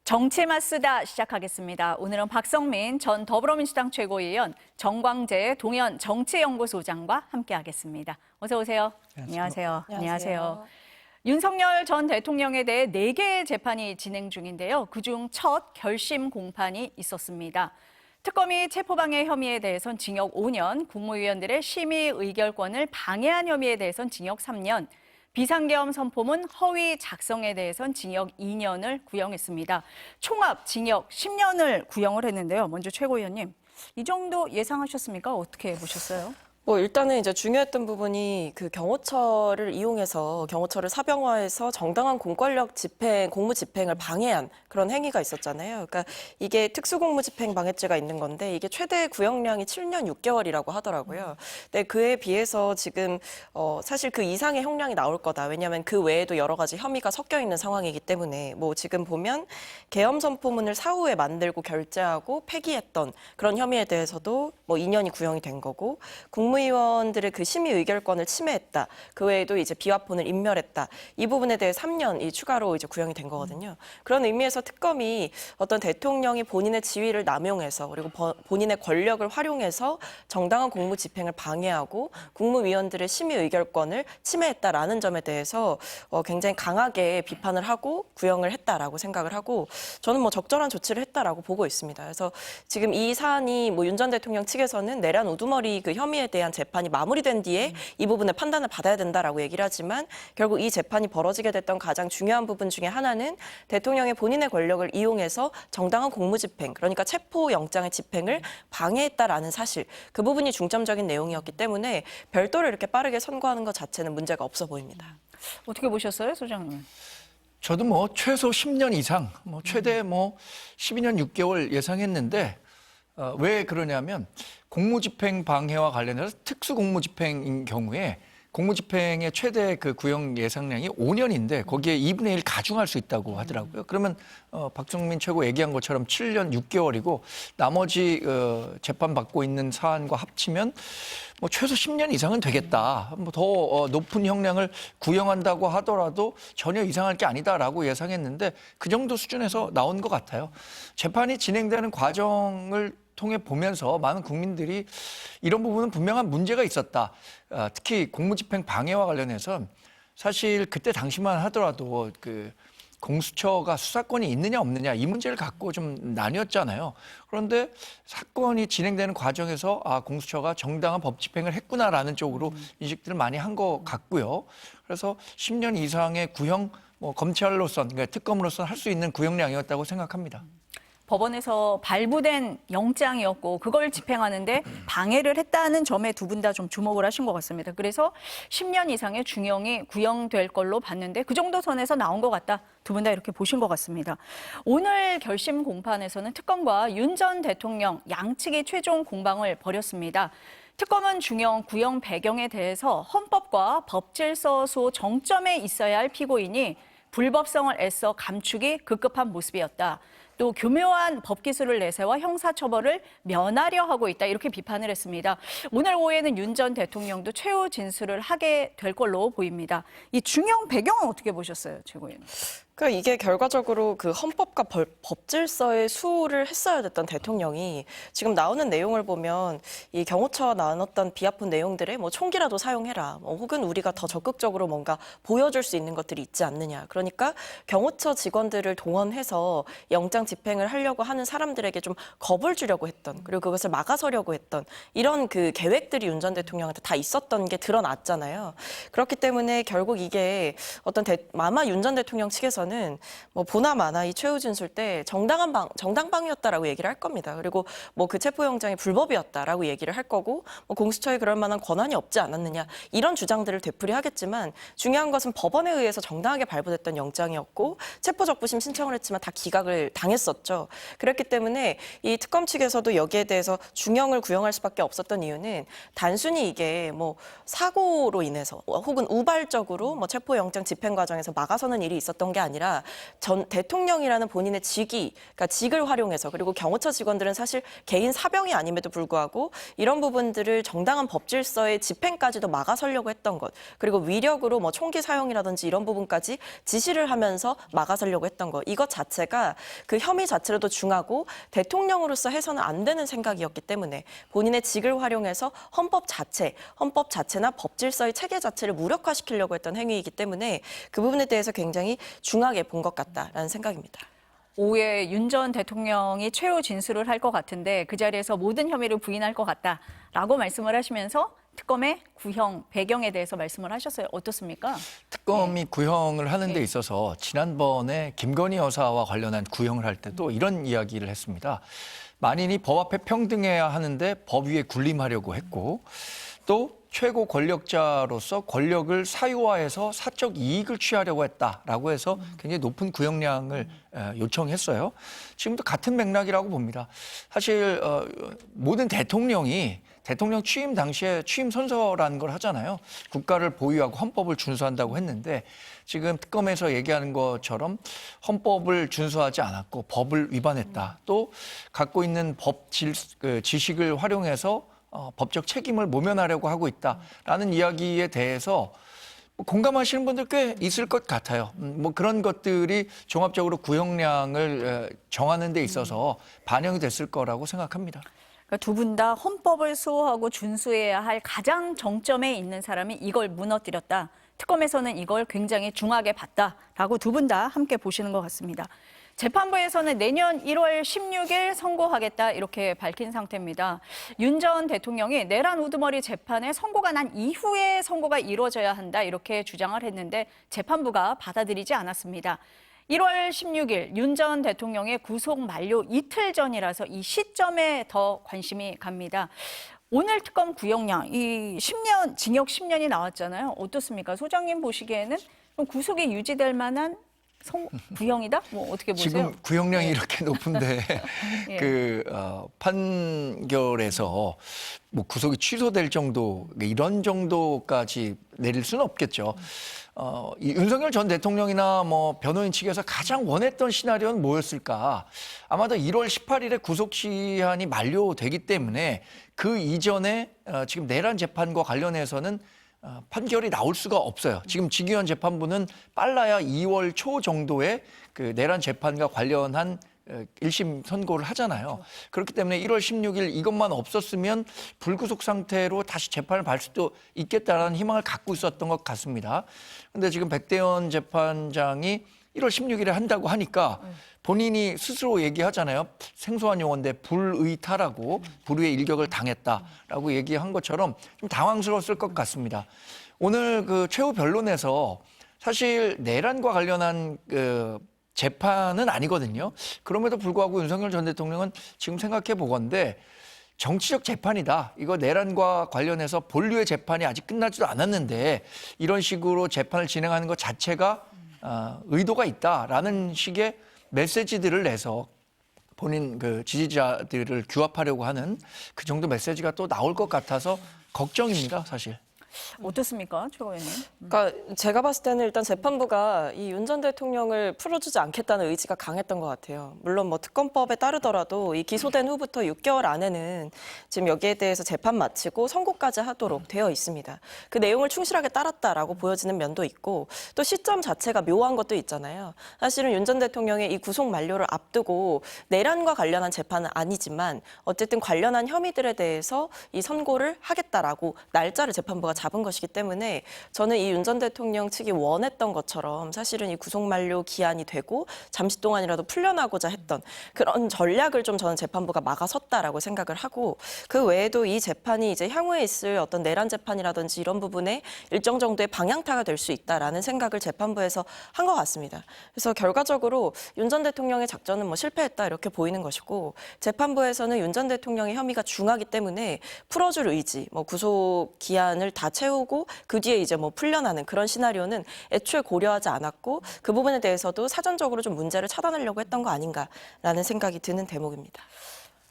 정치마쓰다 시작하겠습니다. 오늘은 박성민 전 더불어민주당 최고위원, 정광재 동현 정치연구소장과 함께하겠습니다. 어서 오세요. 안녕하세요. 안녕하세요. 윤석열 전 대통령에 대해 4개의 재판이 진행 중인데요. 그중 첫 결심 공판이 있었습니다. 특검이 체포방해 혐의에 대해선 징역 5년, 국무위원들의 심의 의결권을 방해한 혐의에 대해선 징역 3년, 비상계엄 선포문 허위 작성에 대해선 징역 2년을 구형했습니다. 총합 징역 10년을 구형을 했는데요. 먼저 최고위원님, 이 정도 예상하셨습니까? 어떻게 보셨어요? 일단은 이제 중요했던 부분이 그 경호처를 이용해서 경호처를 사병화해서 정당한 공권력 집행, 공무 집행을 방해한 그런 행위가 있었잖아요. 그러니까 이게 특수공무집행 방해죄가 있는 건데 이게 최대 구형량이 7년 6개월이라고 하더라고요. 근데 그에 비해서 지금 사실 그 이상의 형량이 나올 거다. 왜냐하면 그 외에도 여러 가지 혐의가 섞여 있는 상황이기 때문에 지금 보면 계엄 선포문을 사후에 만들고 결재하고 폐기했던 그런 혐의에 대해서도 2년이 구형이 된 거고 국무위원들의 그 심의 의결권을 침해했다. 그 외에도 이제 비화폰을 인멸했다. 이 부분에 대해 3년이 추가로 이제 구형이 된 거거든요. 그런 의미에서 특검이 어떤 대통령이 본인의 지위를 남용해서 그리고 본인의 권력을 활용해서 정당한 공무 집행을 방해하고 국무위원들의 심의 의결권을 침해했다라는 점에 대해서 굉장히 강하게 비판을 하고 구형을 했다라고 생각을 하고 저는 적절한 조치를 했다라고 보고 있습니다. 그래서 지금 이 사안이 윤 전 대통령 측에서는 내란 우두머리 그 혐의에 대한 재판이 마무리된 뒤에 이 부분의 판단을 받아야 된다라고 얘기를 하지만 결국 이 재판이 벌어지게 됐던 가장 중요한 부분 중에 하나는 대통령의 본인의 권력을 이용해서 정당한 공무집행, 그러니까 체포영장의 집행을 방해했다라는 사실, 그 부분이 중점적인 내용이었기 때문에 별도로 이렇게 빠르게 선고하는 것 자체는 문제가 없어 보입니다. 어떻게 보셨어요, 소장님? 저도 최소 10년 이상, 최대 12년 6개월 예상했는데 왜 그러냐면 공무집행 방해와 관련해서 특수공무집행인 경우에 공무집행의 최대 그 구형 예상량이 5년인데 거기에 2분의 1 가중할 수 있다고 하더라고요. 그러면 박성민 최고 얘기한 것처럼 7년 6개월이고 나머지 재판받고 있는 사안과 합치면 최소 10년 이상은 되겠다. 더 높은 형량을 구형한다고 하더라도 전혀 이상할 게 아니다라고 예상했는데 그 정도 수준에서 나온 것 같아요. 재판이 진행되는 과정을 통해 보면서 많은 국민들이 이런 부분은 분명한 문제가 있었다. 특히 공무집행 방해와 관련해서 사실 그때 당시만 하더라도 그 공수처가 수사권이 있느냐 없느냐 이 문제를 갖고 좀 나뉘었잖아요. 그런데 사건이 진행되는 과정에서 공수처가 정당한 법 집행을 했구나라는 쪽으로 인식들을 많이 한 것 같고요. 그래서 10년 이상의 구형 검찰로선 그러니까 특검으로선 할 수 있는 구형량이었다고 생각합니다. 법원에서 발부된 영장이었고 그걸 집행하는데 방해를 했다는 점에 두 분 다 좀 주목을 하신 것 같습니다. 그래서 10년 이상의 중형이 구형될 걸로 봤는데 그 정도 선에서 나온 것 같다. 두 분 다 이렇게 보신 것 같습니다. 오늘 결심 공판에서는 특검과 윤 전 대통령 양측이 최종 공방을 벌였습니다. 특검은 중형, 구형 배경에 대해서 헌법과 법질서소 정점에 있어야 할 피고인이 불법성을 애써 감추기 급급한 모습이었다. 또 교묘한 법기술을 내세워 형사처벌을 면하려 하고 있다. 이렇게 비판을 했습니다. 오늘 오후에는 윤 전 대통령도 최후 진술을 하게 될 걸로 보입니다. 이 중형 배경은 어떻게 보셨어요, 최고위원? 그러니까 이게 결과적으로 그 헌법과 법질서에 수호를 했어야 됐던 대통령이 지금 나오는 내용을 보면 이 경호처 나눴던 비하폰 내용들에 총기라도 사용해라. 혹은 우리가 더 적극적으로 뭔가 보여줄 수 있는 것들이 있지 않느냐. 그러니까 경호처 직원들을 동원해서 영장 집행을 하려고 하는 사람들에게 좀 겁을 주려고 했던 그리고 그것을 막아서려고 했던 이런 그 계획들이 윤 전 대통령한테 다 있었던 게 드러났잖아요. 그렇기 때문에 결국 이게 아마 윤 전 대통령 측에서는 보나마나 이 최후 진술 때 정당방위였다라고 얘기를 할 겁니다. 그리고 그 체포영장이 불법이었다라고 얘기를 할 거고 공수처에 그럴 만한 권한이 없지 않았느냐 이런 주장들을 되풀이하겠지만 중요한 것은 법원에 의해서 정당하게 발부됐던 영장이었고 체포적부심 신청을 했지만 다 기각을 당했었죠. 그렇기 때문에 이 특검 측에서도 여기에 대해서 중형을 구형할 수밖에 없었던 이유는 단순히 이게 사고로 인해서 혹은 우발적으로 체포영장 집행 과정에서 막아서는 일이 있었던 게 아니라 아니라 전 대통령이라는 본인의 직위, 그러니까 직을 활용해서 그리고 경호처 직원들은 사실 개인 사병이 아님에도 불구하고 이런 부분들을 정당한 법 질서의 집행까지도 막아서려고 했던 것, 그리고 위력으로 뭐 총기 사용이라든지 이런 부분까지 지시를 하면서 막아서려고 했던 것, 이것 자체가 그 혐의 자체로도 중하고 대통령으로서 해서는 안 되는 생각이었기 때문에 본인의 직을 활용해서 헌법 자체나 법 질서의 체계 자체를 무력화시키려고 했던 행위이기 때문에 그 부분에 대해서 굉장히 중하게 본 것 같다라는 생각입니다. 오후에 윤 전 대통령이 최후 진술을 할 것 같은데 그 자리에서 모든 혐의를 부인할 것 같다라고 말씀을 하시면서 특검의 구형 배경에 대해서 말씀을 하셨어요. 어떻습니까? 특검이 구형을 하는 데 있어서 지난번에 김건희 여사와 관련한 구형을 할 때도 이런 이야기를 했습니다. 만인이 법 앞에 평등해야 하는데 법 위에 군림하려고 했고 또 최고 권력자로서 권력을 사유화해서 사적 이익을 취하려고 했다라고 해서 굉장히 높은 구형량을 요청했어요. 지금도 같은 맥락이라고 봅니다. 사실 모든 대통령이 대통령 취임 당시에 취임 선서라는 걸 하잖아요. 국가를 보유하고 헌법을 준수한다고 했는데 지금 특검에서 얘기하는 것처럼 헌법을 준수하지 않았고 법을 위반했다. 또 갖고 있는 법 지식을 활용해서 법적 책임을 모면하려고 하고 있다라는 이야기에 대해서 공감하시는 분들 꽤 있을 것 같아요. 뭐 그런 것들이 종합적으로 구형량을 정하는 데 있어서 반영이 됐을 거라고 생각합니다. 그러니까 두 분 다 헌법을 수호하고 준수해야 할 가장 정점에 있는 사람이 이걸 무너뜨렸다. 특검에서는 이걸 굉장히 중하게 봤다라고 두 분 다 함께 보시는 것 같습니다. 재판부에서는 내년 1월 16일 선고하겠다 이렇게 밝힌 상태입니다. 윤 전 대통령이 내란 우두머리 재판에 선고가 난 이후에 선고가 이루어져야 한다 이렇게 주장을 했는데 재판부가 받아들이지 않았습니다. 1월 16일 윤 전 대통령의 구속 만료 이틀 전이라서 이 시점에 더 관심이 갑니다. 오늘 특검 구형량, 이 10년, 징역 10년이 나왔잖아요. 어떻습니까? 소장님 보시기에는 그럼 구속이 유지될 만한 구형이다? 뭐 어떻게 보세요? 지금 구형량이 이렇게 높은데 예. 판결에서 뭐 구속이 취소될 정도 이런 정도까지 내릴 수는 없겠죠. 이 윤석열 전 대통령이나 뭐 변호인 측에서 가장 원했던 시나리오는 뭐였을까? 아마도 1월 18일에 구속 시한이 만료되기 때문에 그 이전에 지금 내란 재판과 관련해서는 판결이 나올 수가 없어요. 지금 지기현 재판부는 빨라야 2월 초 정도에 그 내란 재판과 관련한 1심 선고를 하잖아요. 그렇기 때문에 1월 16일 이것만 없었으면 불구속 상태로 다시 재판을 발 수도 있겠다라는 희망을 갖고 있었던 것 같습니다. 그런데 지금 백대현 재판장이 1월 16일에 한다고 하니까 본인이 스스로 얘기하잖아요. 생소한 용어인데 불의타라고 불의의 일격을 당했다라고 얘기한 것처럼 좀 당황스러웠을 것 같습니다. 오늘 그 최후 변론에서 사실 내란과 관련한 재판은 아니거든요. 그럼에도 불구하고 윤석열 전 대통령은 지금 생각해 보건대 정치적 재판이다. 이거 내란과 관련해서 본류의 재판이 아직 끝나지도 않았는데 이런 식으로 재판을 진행하는 것 자체가 의도가 있다라는 식의 메시지들을 내서 본인 그 지지자들을 규합하려고 하는 그 정도 메시지가 또 나올 것 같아서 걱정입니다, 사실. 어떻습니까, 최 의원님? 그러니까 제가 봤을 때는 일단 재판부가 이 윤 전 대통령을 풀어주지 않겠다는 의지가 강했던 것 같아요. 물론 뭐 특검법에 따르더라도 이 기소된 후부터 6개월 안에는 지금 여기에 대해서 재판 마치고 선고까지 하도록 되어 있습니다. 그 내용을 충실하게 따랐다라고 보여지는 면도 있고 또 시점 자체가 묘한 것도 있잖아요. 사실은 윤 전 대통령의 이 구속 만료를 앞두고 내란과 관련한 재판은 아니지만 어쨌든 관련한 혐의들에 대해서 이 선고를 하겠다라고 날짜를 재판부가 잡은 것이기 때문에 저는 이 윤 전 대통령 측이 원했던 것처럼 사실은 이 구속 만료 기한이 되고 잠시 동안이라도 풀려나고자 했던 그런 전략을 좀 저는 재판부가 막아섰다라고 생각을 하고 그 외에도 이 재판이 이제 향후에 있을 어떤 내란 재판이라든지 이런 부분에 일정 정도의 방향타가 될 수 있다라는 생각을 재판부에서 한 것 같습니다. 그래서 결과적으로 윤 전 대통령의 작전은 뭐 실패했다 이렇게 보이는 것이고 재판부에서는 윤 전 대통령의 혐의가 중하기 때문에 풀어줄 의지, 뭐 구속 기한을 다 채우고 그 뒤에 이제 뭐 풀려나는 그런 시나리오는 애초에 고려하지 않았고 그 부분에 대해서도 사전적으로 좀 문제를 차단하려고 했던 거 아닌가라는 생각이 드는 대목입니다.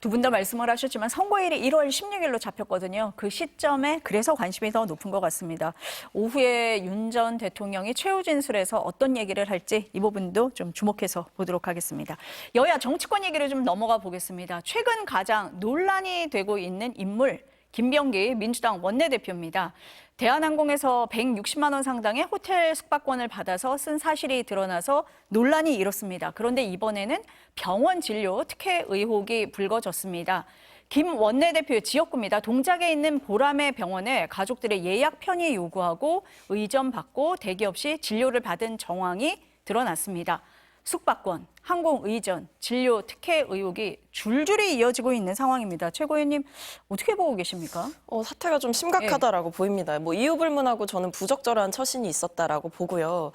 두 분 다 말씀을 하셨지만 선거일이 1월 16일로 잡혔거든요. 그 시점에 그래서 관심이 더 높은 것 같습니다. 오후에 윤 전 대통령이 최후 진술에서 어떤 얘기를 할지 이 부분도 좀 주목해서 보도록 하겠습니다. 여야 정치권 얘기를 좀 넘어가 보겠습니다. 최근 가장 논란이 되고 있는 인물 김병기 민주당 원내대표입니다. 대한항공에서 160만 원 상당의 호텔 숙박권을 받아서 쓴 사실이 드러나서 논란이 일었습니다. 그런데 이번에는 병원 진료 특혜 의혹이 불거졌습니다. 김 원내대표의 지역구입니다. 동작에 있는 보람의 병원에 가족들의 예약 편의 요구하고 의전 받고 대기 없이 진료를 받은 정황이 드러났습니다. 숙박권, 항공의전, 진료 특혜 의혹이 줄줄이 이어지고 있는 상황입니다. 최고위원님 어떻게 보고 계십니까? 사태가 좀 심각하다라고 보입니다. 이유 불문하고 저는 부적절한 처신이 있었다라고 보고요.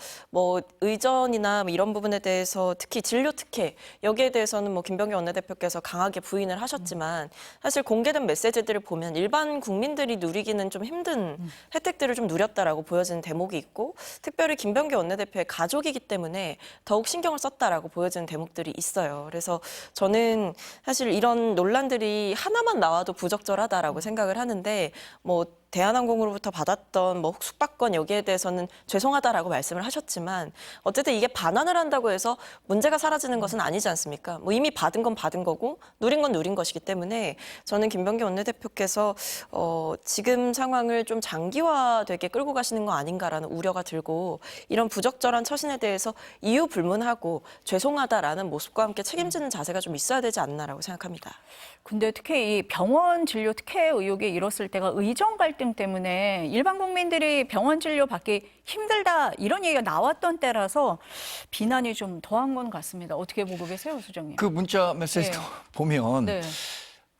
의전이나 이런 부분에 대해서 특히 진료 특혜 여기에 대해서는 김병기 원내대표께서 강하게 부인을 하셨지만 사실 공개된 메시지들을 보면 일반 국민들이 누리기는 좀 힘든 혜택들을 좀 누렸다라고 보여지는 대목이 있고 특별히 김병기 원내대표의 가족이기 때문에 더욱 신경을 썼다라고 보여지는 대목들이 있어요. 그래서 저는 사실 이런 논란들이 하나만 나와도 부적절하다라고 생각을 하는데 대한항공으로부터 받았던 숙박권 여기에 대해서는 죄송하다라고 말씀을 하셨지만 어쨌든 이게 반환을 한다고 해서 문제가 사라지는 것은 아니지 않습니까? 이미 받은 건 받은 거고 누린 건 누린 것이기 때문에 저는 김병기 원내대표께서 지금 상황을 좀 장기화되게 끌고 가시는 거 아닌가라는 우려가 들고 이런 부적절한 처신에 대해서 이유 불문하고 죄송하다라는 모습과 함께 책임지는 자세가 좀 있어야 되지 않나라고 생각합니다. 근데 특히 이 병원 진료 특혜 의혹이 일었을 때가 의정 갈등 때문에 일반 국민들이 병원 진료 받기 힘들다 이런 얘기가 나왔던 때라서 비난이 좀 더한 건 같습니다. 어떻게 보고 계세요, 수정님? 그 문자 메시지도 보면 네.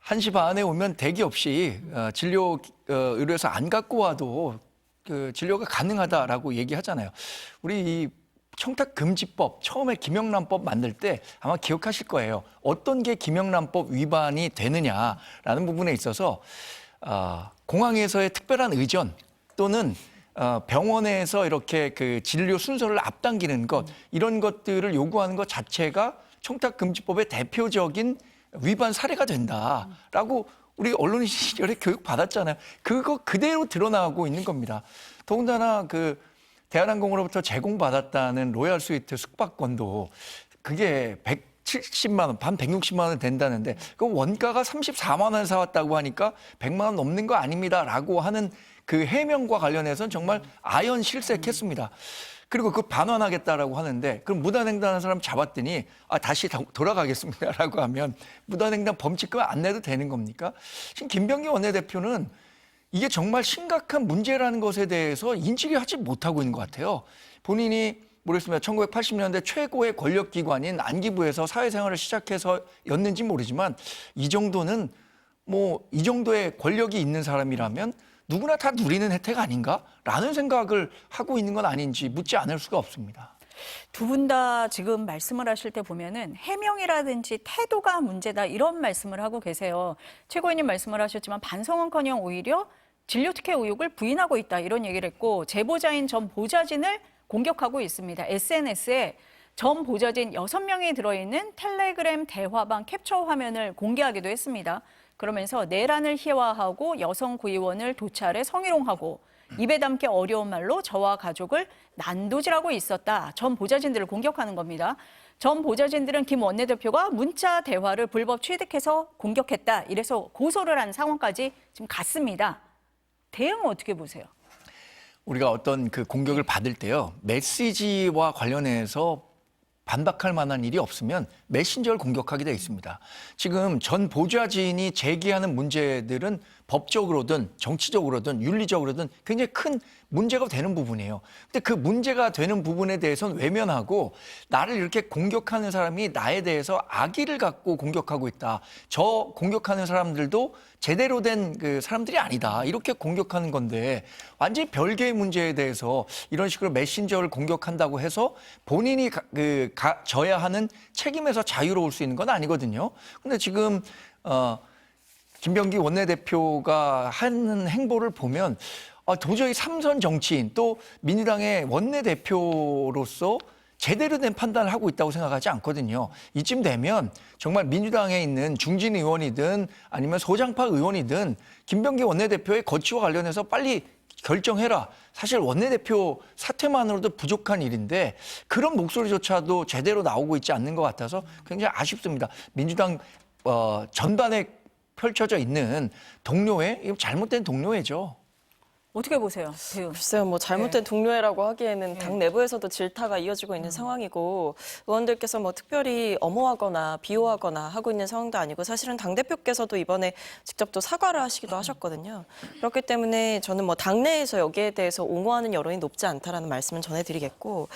1시 반에 오면 대기 없이 진료 의료에서 안 갖고 와도 그 진료가 가능하다라고 얘기하잖아요. 우리 이 청탁금지법 처음에 김영란법 만들 때 아마 기억하실 거예요. 어떤 게 김영란법 위반이 되느냐라는 부분에 있어서 공항에서의 특별한 의전 또는 병원에서 이렇게 그 진료 순서를 앞당기는 것 이런 것들을 요구하는 것 자체가 청탁금지법의 대표적인 위반 사례가 된다라고 우리 언론 시절에 교육 받았잖아요. 그거 그대로 드러나고 있는 겁니다. 더군다나 그 대한항공으로부터 제공받았다는 로얄 스위트 숙박권도 그게 170만 원, 반 160만 원 된다는데 그 원가가 34만 원 사왔다고 하니까 100만 원 넘는 거 아닙니다라고 하는 그 해명과 관련해서는 정말 아연실색했습니다. 그리고 그 반환하겠다라고 하는데 그럼 무단횡단하는 사람 잡았더니 다시 돌아가겠습니다라고 하면 무단횡단 범칙금 안 내도 되는 겁니까? 지금 김병기 원내대표는 이게 정말 심각한 문제라는 것에 대해서 인지를 하지 못하고 있는 것 같아요. 본인이 모르겠습니다. 1980년대 최고의 권력기관인 안기부에서 사회생활을 시작해서였는지 모르지만 이 정도는 이 정도의 권력이 있는 사람이라면 누구나 다 누리는 혜택 아닌가라는 생각을 하고 있는 건 아닌지 묻지 않을 수가 없습니다. 두 분 다 지금 말씀을 하실 때 보면은 해명이라든지 태도가 문제다 이런 말씀을 하고 계세요. 최고위원님 말씀을 하셨지만 반성은커녕 오히려 진료 특혜 의혹을 부인하고 있다 이런 얘기를 했고 제보자인 전 보좌진을 공격하고 있습니다. SNS에 전 보좌진 6명이 들어있는 텔레그램 대화방 캡처 화면을 공개하기도 했습니다. 그러면서 내란을 희화화하고 여성 구의원을 도찰해 성희롱하고 입에 담기 어려운 말로 저와 가족을 난도질하고 있었다. 전 보좌진들을 공격하는 겁니다. 전 보좌진들은 김 원내대표가 문자 대화를 불법 취득해서 공격했다. 이래서 고소를 한 상황까지 지금 갔습니다. 대응은 어떻게 보세요? 우리가 어떤 그 공격을 받을 때요. 메시지와 관련해서 반박할 만한 일이 없으면 메신저를 공격하게 돼 있습니다. 지금 전 보좌진이 제기하는 문제들은 법적으로든 정치적으로든 윤리적으로든 굉장히 큰 문제가 되는 부분이에요. 근데 그 문제가 되는 부분에 대해서는 외면하고 나를 이렇게 공격하는 사람이 나에 대해서 악의를 갖고 공격하고 있다. 저 공격하는 사람들도 제대로 된 그 사람들이 아니다. 이렇게 공격하는 건데 완전히 별개의 문제에 대해서 이런 식으로 메신저를 공격한다고 해서 본인이 져야 하는 책임에서 자유로울 수 있는 건 아니거든요. 근데 지금 김병기 원내대표가 하는 행보를 보면 도저히 삼선 정치인 또 민주당의 원내대표로서 제대로 된 판단을 하고 있다고 생각하지 않거든요. 이쯤 되면 정말 민주당에 있는 중진 의원이든 아니면 소장파 의원이든 김병기 원내대표의 거취와 관련해서 빨리 결정해라. 사실 원내대표 사퇴만으로도 부족한 일인데 그런 목소리조차도 제대로 나오고 있지 않는 것 같아서 굉장히 아쉽습니다. 민주당 전반에 펼쳐져 있는 동료회, 이거 잘못된 동료회죠. 어떻게 보세요, 배우? 글쎄요, 뭐 잘못된 네. 동료회라고 하기에는 네. 당 내부에서도 질타가 이어지고 있는 상황이고 의원들께서 뭐 특별히 엄호하거나 비호하거나 하고 있는 상황도 아니고 사실은 당대표께서도 이번에 직접 또 사과를 하시기도 하셨거든요. 그렇기 때문에 저는 뭐 당내에서 여기에 대해서 옹호하는 여론이 높지 않다라는 말씀은 전해드리겠고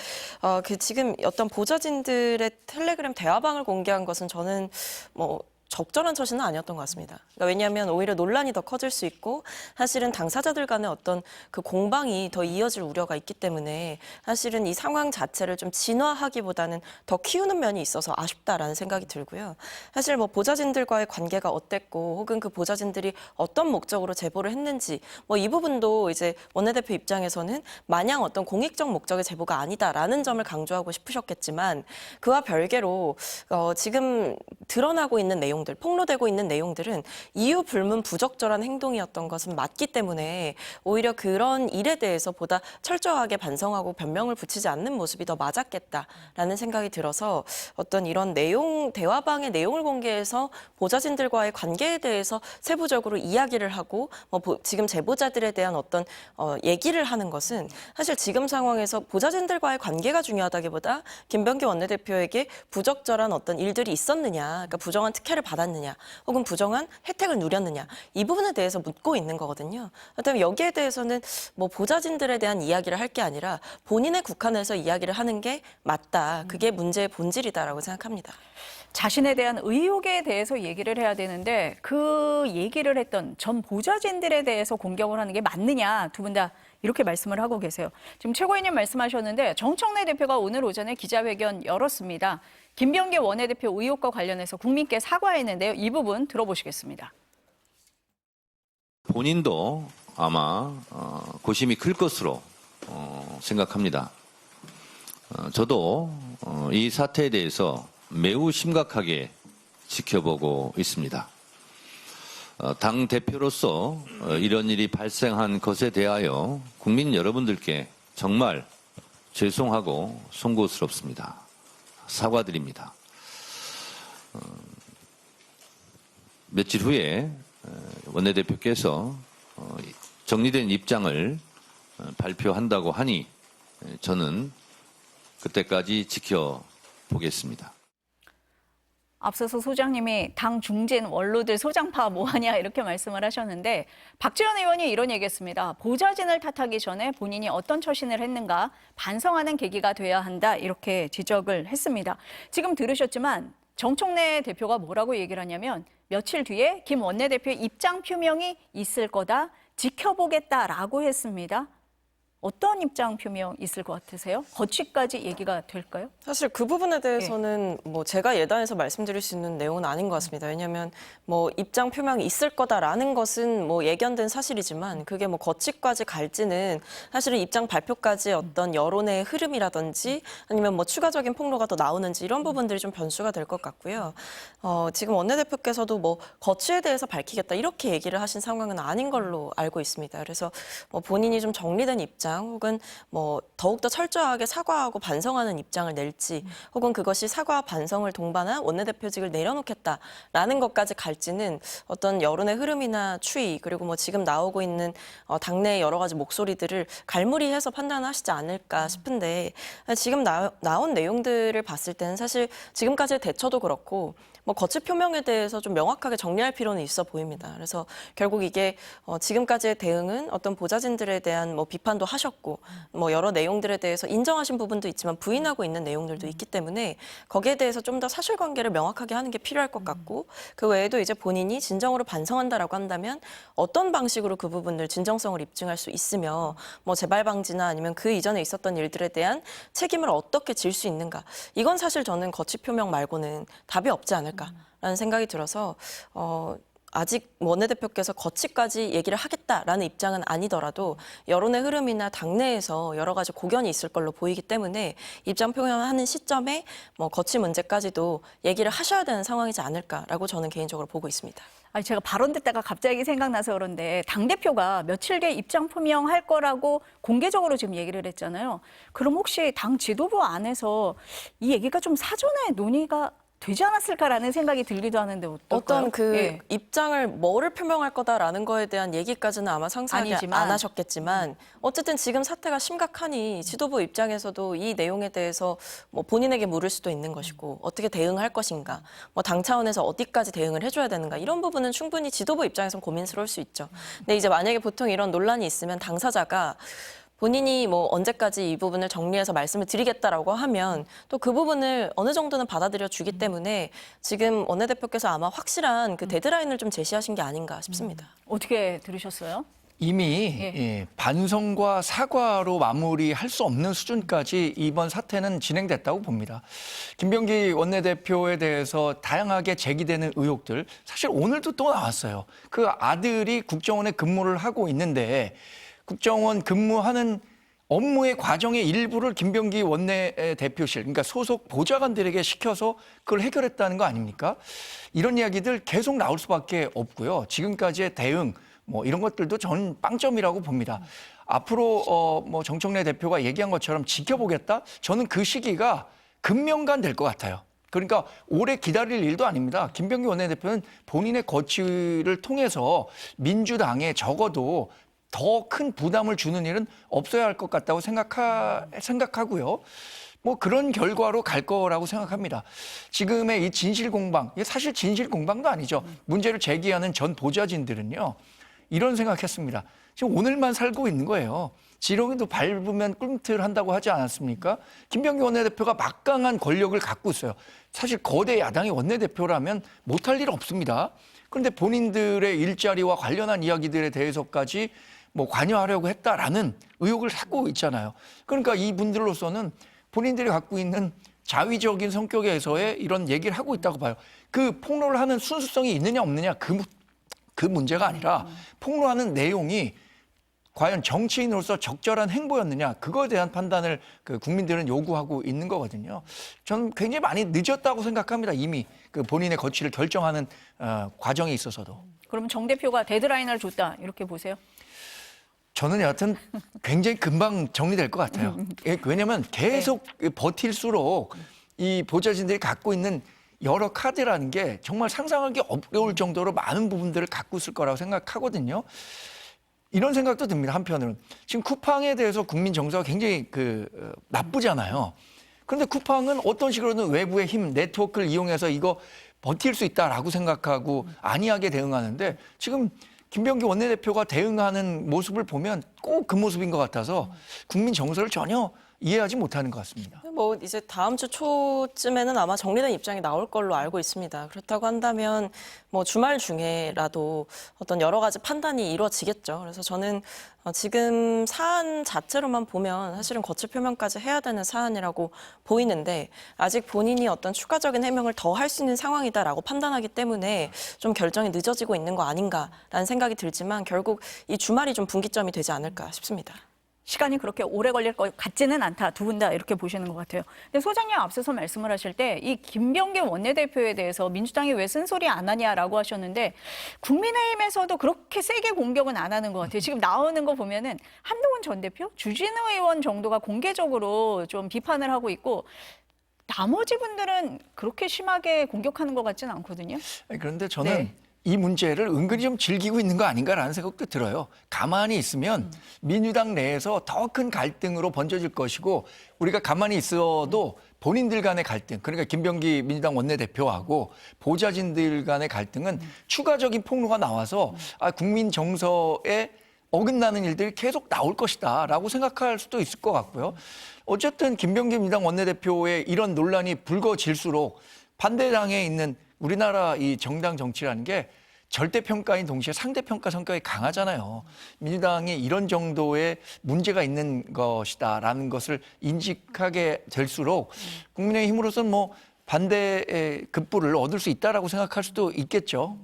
지금 어떤 보좌진들의 텔레그램 대화방을 공개한 것은 저는 뭐 적절한 처신은 아니었던 것 같습니다. 그러니까 왜냐하면 오히려 논란이 더 커질 수 있고 사실은 당사자들 간의 어떤 그 공방이 더 이어질 우려가 있기 때문에 사실은 이 상황 자체를 좀 진화하기보다는 더 키우는 면이 있어서 아쉽다라는 생각이 들고요. 사실 뭐 보좌진들과의 관계가 어땠고 혹은 그 보좌진들이 어떤 목적으로 제보를 했는지 뭐 이 부분도 이제 원내대표 입장에서는 마냥 어떤 공익적 목적의 제보가 아니다라는 점을 강조하고 싶으셨겠지만 그와 별개로 지금 드러나고 있는 내용들, 폭로되고 있는 내용들은 이유 불문 부적절한 행동이었던 것은 맞기 때문에 오히려 그런 일에 대해서 보다 철저하게 반성하고 변명을 붙이지 않는 모습이 더 맞았겠다라는 생각이 들어서 어떤 이런 내용, 대화방의 내용을 공개해서 보좌진들과의 관계에 대해서 세부적으로 이야기를 하고 지금 제보자들에 대한 어떤 얘기를 하는 것은 사실 지금 상황에서 보좌진들과의 관계가 중요하다기보다 김병기 원내대표에게 부적절한 어떤 일들이 있었느냐, 그러니까 부정한 특혜를 받았느냐, 혹은 부정한 혜택을 누렸느냐 이 부분에 대해서 묻고 있는 거거든요. 그렇다면 여기에 대해서는 뭐 보좌진들에 대한 이야기를 할 게 아니라 본인의 국한에서 이야기를 하는 게 맞다. 그게 문제의 본질이다라고 생각합니다. 자신에 대한 의혹에 대해서 얘기를 해야 되는데 그 얘기를 했던 전 보좌진들에 대해서 공격을 하는 게 맞느냐 두 분 다 이렇게 말씀을 하고 계세요. 지금 최고위님 말씀하셨는데 정청래 대표가 오늘 오전에 기자회견 열었습니다. 김병기 원내대표 의혹과 관련해서 국민께 사과했는데요. 이 부분 들어보시겠습니다. 본인도 아마 고심이 클 것으로 생각합니다. 저도 이 사태에 대해서 매우 심각하게 지켜보고 있습니다. 당 대표로서 이런 일이 발생한 것에 대하여 국민 여러분들께 정말 죄송하고 송구스럽습니다. 사과드립니다. 며칠 후에 원내대표께서 정리된 입장을 발표한다고 하니 저는 그때까지 지켜보겠습니다. 앞서서 소장님이 당 중진 원로들 소장파 뭐하냐 이렇게 말씀을 하셨는데 박지원 의원이 이런 얘기했습니다. 보좌진을 탓하기 전에 본인이 어떤 처신을 했는가 반성하는 계기가 돼야 한다 이렇게 지적을 했습니다. 지금 들으셨지만 정청래 대표가 뭐라고 얘기를 하냐면 며칠 뒤에 김 원내대표의 입장 표명이 있을 거다 지켜보겠다라고 했습니다. 어떤 입장 표명 있을 것 같으세요? 거취까지 얘기가 될까요? 사실 그 부분에 대해서는 뭐 제가 예단해서 말씀드릴 수 있는 내용은 아닌 것 같습니다. 왜냐하면 뭐 입장 표명이 있을 거다라는 것은 뭐 예견된 사실이지만 그게 뭐 거취까지 갈지는 사실은 입장 발표까지 어떤 여론의 흐름이라든지 아니면 뭐 추가적인 폭로가 더 나오는지 이런 부분들이 좀 변수가 될 것 같고요. 지금 원내대표께서도 뭐 거취에 대해서 밝히겠다 이렇게 얘기를 하신 상황은 아닌 걸로 알고 있습니다. 그래서 뭐 본인이 좀 정리된 입장 혹은 뭐 더욱더 철저하게 사과하고 반성하는 입장을 낼지 혹은 그것이 사과와 반성을 동반한 원내대표직을 내려놓겠다라는 것까지 갈지는 어떤 여론의 흐름이나 추이 그리고 뭐 지금 나오고 있는 당내의 여러 가지 목소리들을 갈무리해서 판단하시지 않을까 싶은데 지금 나온 내용들을 봤을 때는 사실 지금까지의 대처도 그렇고 뭐 거취 표명에 대해서 좀 명확하게 정리할 필요는 있어 보입니다. 그래서 결국 이게 지금까지의 대응은 어떤 보좌진들에 대한 뭐 비판도 하셨고 뭐 여러 내용들에 대해서 인정하신 부분도 있지만 부인하고 있는 내용들도 있기 때문에 거기에 대해서 좀 더 사실관계를 명확하게 하는 게 필요할 것 같고 그 외에도 이제 본인이 진정으로 반성한다라고 한다면 어떤 방식으로 그 부분을 진정성을 입증할 수 있으며 뭐 재발 방지나 아니면 그 이전에 있었던 일들에 대한 책임을 어떻게 질 수 있는가 이건 사실 저는 거취 표명 말고는 답이 없지 않을까라는 생각이 들어서 아직 원내대표께서 거치까지 얘기를 하겠다라는 입장은 아니더라도 여론의 흐름이나 당내에서 여러 가지 고견이 있을 걸로 보이기 때문에 입장 표명하는 시점에 뭐 거치 문제까지도 얘기를 하셔야 되는 상황이지 않을까라고 저는 개인적으로 보고 있습니다. 아니, 제가 발언 듣다가 갑자기 생각나서 그런데 당대표가 며칠 뒤에 입장 표명할 거라고 공개적으로 지금 얘기를 했잖아요. 그럼 혹시 당 지도부 안에서 이 얘기가 좀 사전에 논의가 되지 않았을까라는 생각이 들기도 하는데 어떨까요? 어떤 그 예. 입장을 뭐를 표명할 거다라는 거에 대한 얘기까지는 아마 상세하게 아니지만. 안 하셨겠지만 어쨌든 지금 사태가 심각하니 지도부 입장에서도 이 내용에 대해서 뭐 본인에게 물을 수도 있는 것이고 어떻게 대응할 것인가, 뭐 당 차원에서 어디까지 대응을 해줘야 되는가 이런 부분은 충분히 지도부 입장에선 고민스러울 수 있죠. 근데 이제 만약에 보통 이런 논란이 있으면 당사자가 본인이 뭐 언제까지 이 부분을 정리해서 말씀을 드리겠다라고 하면 또 그 부분을 어느 정도는 받아들여 주기 때문에 지금 원내대표께서 아마 확실한 그 데드라인을 좀 제시하신 게 아닌가 싶습니다. 어떻게 들으셨어요? 이미 예. 예, 반성과 사과로 마무리할 수 없는 수준까지 이번 사태는 진행됐다고 봅니다. 김병기 원내대표에 대해서 다양하게 제기되는 의혹들 사실 오늘도 또 나왔어요. 그 아들이 국정원에 근무를 하고 있는데 국정원 근무하는 업무의 과정의 일부를 김병기 원내대표실, 그러니까 소속 보좌관들에게 시켜서 그걸 해결했다는 거 아닙니까? 이런 이야기들 계속 나올 수밖에 없고요. 지금까지의 대응, 뭐 이런 것들도 저는 빵점이라고 봅니다. 앞으로 뭐 정청래 대표가 얘기한 것처럼 지켜보겠다? 저는 그 시기가 금명간 될 것 같아요. 그러니까 오래 기다릴 일도 아닙니다. 김병기 원내대표는 본인의 거취를 통해서 민주당에 적어도 더 큰 부담을 주는 일은 없어야 할 것 같다고 생각하고요. 뭐 그런 결과로 갈 거라고 생각합니다. 지금의 이 진실 공방, 이게 사실 진실 공방도 아니죠. 문제를 제기하는 전 보좌진들은요. 이런 생각했습니다. 지금 오늘만 살고 있는 거예요. 지렁이도 밟으면 꿈틀한다고 하지 않았습니까? 김병기 원내대표가 막강한 권력을 갖고 있어요. 사실 거대 야당의 원내대표라면 못할 일 없습니다. 그런데 본인들의 일자리와 관련한 이야기들에 대해서까지 뭐 관여하려고 했다라는 의혹을 갖고 있잖아요. 그러니까 이분들로서는 본인들이 갖고 있는 자위적인 성격에서의 이런 얘기를 하고 있다고 봐요. 그 폭로를 하는 순수성이 있느냐 없느냐 그 문제가 아니라 폭로하는 내용이 과연 정치인으로서 적절한 행보였느냐 그거에 대한 판단을 그 국민들은 요구하고 있는 거거든요. 저는 굉장히 많이 늦었다고 생각합니다. 이미 그 본인의 거취를 결정하는 과정에 있어서도. 그럼 정 대표가 데드라인을 줬다 이렇게 보세요? 저는 여하튼 굉장히 금방 정리될 것 같아요. 왜냐하면 계속 버틸수록 이 보좌진들이 갖고 있는 여러 카드라는 게 정말 상상하기 어려울 정도로 많은 부분들을 갖고 있을 거라고 생각하거든요. 이런 생각도 듭니다. 한편으로는. 지금 쿠팡에 대해서 국민 정서가 굉장히 나쁘잖아요. 그런데 쿠팡은 어떤 식으로든 외부의 힘, 네트워크를 이용해서 이거 버틸 수 있다라고 생각하고 안이하게 대응하는데 지금 김병기 원내대표가 대응하는 모습을 보면 꼭 그 모습인 것 같아서 국민 정서를 전혀 이해하지 못하는 것 같습니다. 뭐 이제 다음 주 초쯤에는 아마 정리된 입장이 나올 걸로 알고 있습니다. 그렇다고 한다면 뭐 주말 중에라도 어떤 여러 가지 판단이 이루어지겠죠. 그래서 저는 지금 사안 자체로만 보면 사실은 거취 표명까지 해야 되는 사안이라고 보이는데 아직 본인이 어떤 추가적인 해명을 더 할 수 있는 상황이다라고 판단하기 때문에 좀 결정이 늦어지고 있는 거 아닌가라는 생각이 들지만 결국 이 주말이 좀 분기점이 되지 않을까 싶습니다. 시간이 그렇게 오래 걸릴 것 같지는 않다. 두 분 다 이렇게 보시는 것 같아요. 근데 소장님 앞서서 말씀을 하실 때 이 김병기 원내대표에 대해서 민주당이 왜 쓴소리 안 하냐라고 하셨는데 국민의힘에서도 그렇게 세게 공격은 안 하는 것 같아요. 지금 나오는 거 보면은 한동훈 전 대표, 주진우 의원 정도가 공개적으로 좀 비판을 하고 있고 나머지 분들은 그렇게 심하게 공격하는 것 같지는 않거든요. 그런데 저는 네. 이 문제를 은근히 좀 즐기고 있는 거 아닌가라는 생각도 들어요. 가만히 있으면 민주당 내에서 더 큰 갈등으로 번져질 것이고 우리가 가만히 있어도 본인들 간의 갈등, 그러니까 김병기 민주당 원내대표하고 보좌진들 간의 갈등은 추가적인 폭로가 나와서 국민 정서에 어긋나는 일들이 계속 나올 것이다라고 생각할 수도 있을 것 같고요. 어쨌든 김병기 민주당 원내대표의 이런 논란이 불거질수록 반대당에 있는 우리나라 이 정당 정치라는 게 절대평가인 동시에 상대평가 성격이 강하잖아요. 민주당이 이런 정도의 문제가 있는 것이다라는 것을 인식하게 될수록 국민의힘으로서는 뭐 반대의 급부를 얻을 수 있다라고 생각할 수도 있겠죠.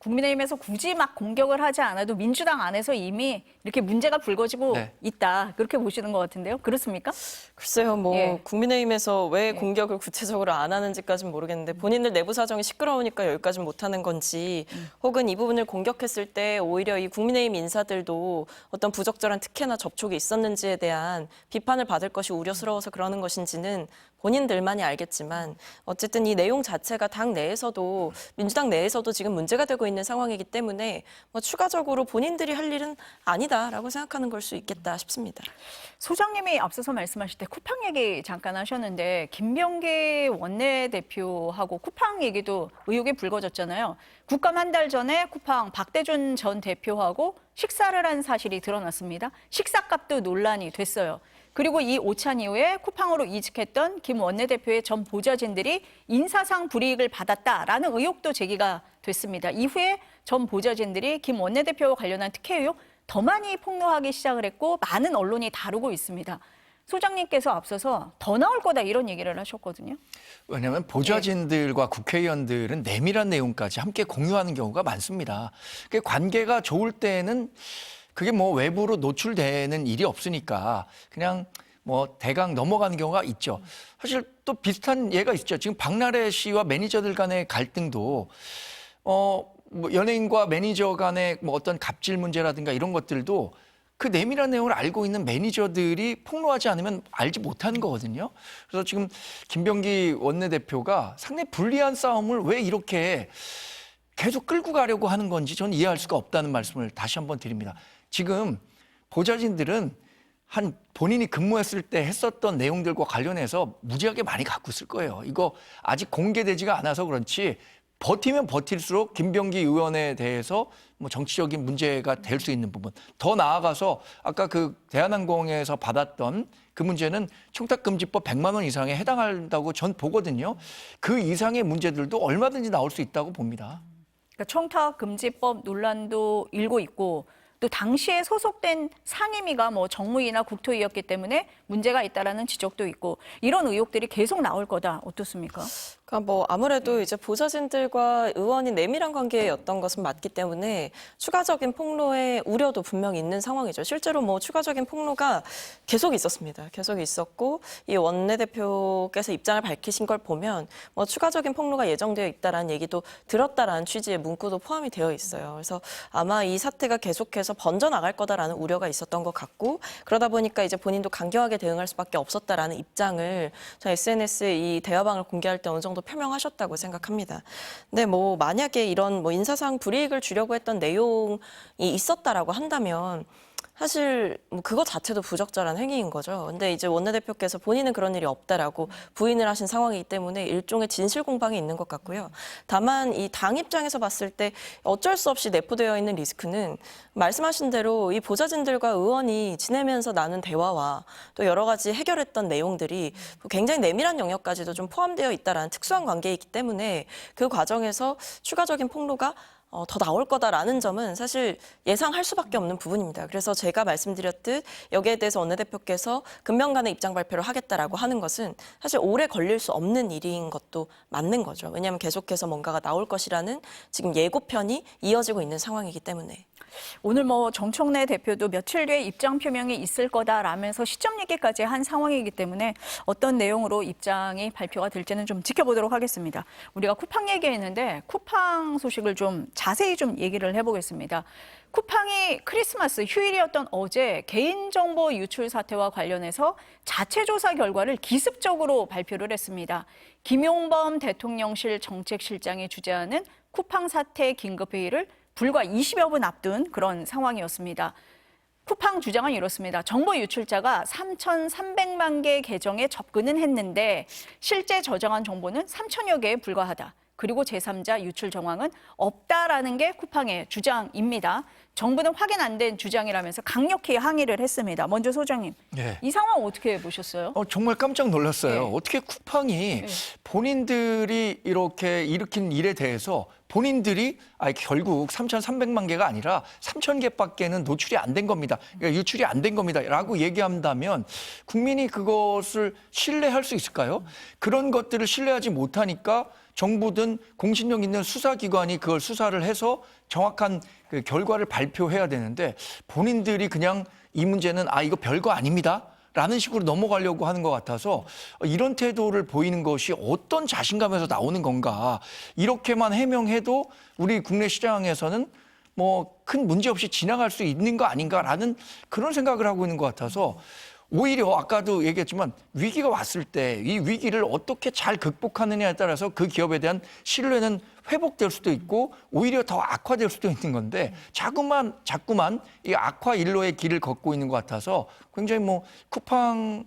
국민의힘에서 굳이 막 공격을 하지 않아도 민주당 안에서 이미 이렇게 문제가 불거지고 네. 있다. 그렇게 보시는 것 같은데요. 그렇습니까? 글쎄요, 뭐 예. 국민의힘에서 왜 공격을 구체적으로 안 하는지까지는 모르겠는데 본인들 내부 사정이 시끄러우니까 여기까지 못 하는 건지 혹은 이 부분을 공격했을 때 오히려 이 국민의힘 인사들도 어떤 부적절한 특혜나 접촉이 있었는지에 대한 비판을 받을 것이 우려스러워서 그러는 것인지는 본인들만이 알겠지만 어쨌든 이 내용 자체가 당 내에서도 민주당 내에서도 지금 문제가 되고 있는 상황이기 때문에 뭐 추가적으로 본인들이 할 일은 아니다라고 생각하는 걸 수 있겠다 싶습니다. 소장님이 앞서서 말씀하실 때 쿠팡 얘기 잠깐 하셨는데 김병기 원내대표하고 쿠팡 얘기도 의혹이 불거졌잖아요. 국감 한 달 전에 쿠팡 박대준 전 대표하고 식사를 한 사실이 드러났습니다. 식사값도 논란이 됐어요. 그리고 이 오찬 이후에 쿠팡으로 이직했던 김 원내대표의 전 보좌진들이 인사상 불이익을 받았다라는 의혹도 제기가 됐습니다. 이후에 전 보좌진들이 김 원내대표와 관련한 특혜 의혹 더 많이 폭로하기 시작을 했고 많은 언론이 다루고 있습니다. 소장님께서 앞서서 더 나올 거다 이런 얘기를 하셨거든요. 왜냐하면 보좌진들과 국회의원들은 내밀한 내용까지 함께 공유하는 경우가 많습니다. 그 관계가 좋을 때는 그게 뭐 외부로 노출되는 일이 없으니까 그냥 뭐 대강 넘어가는 경우가 있죠. 사실 또 비슷한 예가 있죠. 지금 박나래 씨와 매니저들 간의 갈등도 뭐 연예인과 매니저 간의 뭐 어떤 갑질 문제라든가 이런 것들도 그 내밀한 내용을 알고 있는 매니저들이 폭로하지 않으면 알지 못하는 거거든요. 그래서 지금 김병기 원내대표가 상당히 불리한 싸움을 왜 이렇게 계속 끌고 가려고 하는 건지 저는 이해할 수가 없다는 말씀을 다시 한번 드립니다. 지금 보좌진들은 한 본인이 근무했을 때 했었던 내용들과 관련해서 무지하게 많이 갖고 있을 거예요. 이거 아직 공개되지가 않아서 그렇지 버티면 버틸수록 김병기 의원에 대해서 뭐 정치적인 문제가 될 수 있는 부분. 더 나아가서 아까 그 대한항공에서 받았던 그 문제는 청탁금지법 100만 원 이상에 해당한다고 전 보거든요. 그 이상의 문제들도 얼마든지 나올 수 있다고 봅니다. 그러니까 청탁금지법 논란도 일고 있고 또 당시에 소속된 상임위가 뭐 정무위나 국토위였기 때문에 문제가 있다라는 지적도 있고 이런 의혹들이 계속 나올 거다. 어떻습니까? 그러니까 뭐 아무래도 이제 보좌진들과 의원이 내밀한 관계였던 것은 맞기 때문에 추가적인 폭로의 우려도 분명히 있는 상황이죠. 실제로 뭐 추가적인 폭로가 계속 있었습니다. 계속 있었고 이 원내대표께서 입장을 밝히신 걸 보면 뭐 추가적인 폭로가 예정되어 있다라는 얘기도 들었다라는 취지의 문구도 포함이 되어 있어요. 그래서 아마 이 사태가 계속해서 번져나갈 거다라는 우려가 있었던 것 같고 그러다 보니까 이제 본인도 강경하게 대응할 수밖에 없었다라는 입장을 저 SNS에 이 대화방을 공개할 때 어느 정도 표명하셨다고 생각합니다. 근데 뭐 만약에 이런 뭐 인사상 불이익을 주려고 했던 내용이 있었다라고 한다면 사실 뭐 그거 자체도 부적절한 행위인 거죠. 근데 이제 원내대표께서 본인은 그런 일이 없다라고 부인을 하신 상황이기 때문에 일종의 진실 공방이 있는 것 같고요. 다만 이 당 입장에서 봤을 때 어쩔 수 없이 내포되어 있는 리스크는 말씀하신 대로 이 보좌진들과 의원이 지내면서 나눈 대화와 또 여러 가지 해결했던 내용들이 굉장히 내밀한 영역까지도 좀 포함되어 있다라는 특수한 관계이기 때문에 그 과정에서 추가적인 폭로가 더 나올 거다라는 점은 사실 예상할 수밖에 없는 부분입니다. 그래서 제가 말씀드렸듯 여기에 대해서 원내대표께서 금명간의 입장 발표를 하겠다라고 하는 것은 사실 오래 걸릴 수 없는 일인 것도 맞는 거죠. 왜냐하면 계속해서 뭔가가 나올 것이라는 지금 예고편이 이어지고 있는 상황이기 때문에. 오늘 뭐 정청래 대표도 며칠 뒤에 입장 표명이 있을 거다라면서 시점 얘기까지 한 상황이기 때문에 어떤 내용으로 입장이 발표가 될지는 좀 지켜보도록 하겠습니다. 우리가 쿠팡 얘기했는데 쿠팡 소식을 좀 자세히 좀 얘기를 해보겠습니다. 쿠팡이 크리스마스 휴일이었던 어제 개인정보 유출 사태와 관련해서 자체 조사 결과를 기습적으로 발표를 했습니다. 김용범 대통령실 정책실장이 주재하는 쿠팡 사태 긴급회의를 불과 20여 분 앞둔 그런 상황이었습니다. 쿠팡 주장은 이렇습니다. 정보 유출자가 3,300만 개 계정에 접근은 했는데 실제 저장한 정보는 3천여 개에 불과하다. 그리고 제3자 유출 정황은 없다라는 게 쿠팡의 주장입니다. 정부는 확인 안 된 주장이라면서 강력히 항의를 했습니다. 먼저 소장님, 네. 이 상황 어떻게 보셨어요? 정말 깜짝 놀랐어요. 네. 어떻게 쿠팡이 본인들이 이렇게 일으킨 일에 대해서 본인들이 결국 3,300만 개가 아니라 3,000개밖에는 노출이 안 된 겁니다. 그러니까 유출이 안 된 겁니다. 라고 얘기한다면 국민이 그것을 신뢰할 수 있을까요? 그런 것들을 신뢰하지 못하니까 정부든 공신력 있는 수사기관이 그걸 수사를 해서 정확한 그 결과를 발표해야 되는데 본인들이 그냥 이 문제는 이거 별거 아닙니다. 라는 식으로 넘어가려고 하는 것 같아서 이런 태도를 보이는 것이 어떤 자신감에서 나오는 건가. 이렇게만 해명해도 우리 국내 시장에서는 뭐 큰 문제 없이 지나갈 수 있는 거 아닌가라는 그런 생각을 하고 있는 것 같아서 오히려 아까도 얘기했지만 위기가 왔을 때 이 위기를 어떻게 잘 극복하느냐에 따라서 그 기업에 대한 신뢰는 회복될 수도 있고 오히려 더 악화될 수도 있는 건데 자꾸만 이 악화 일로의 길을 걷고 있는 것 같아서 굉장히 뭐 쿠팡이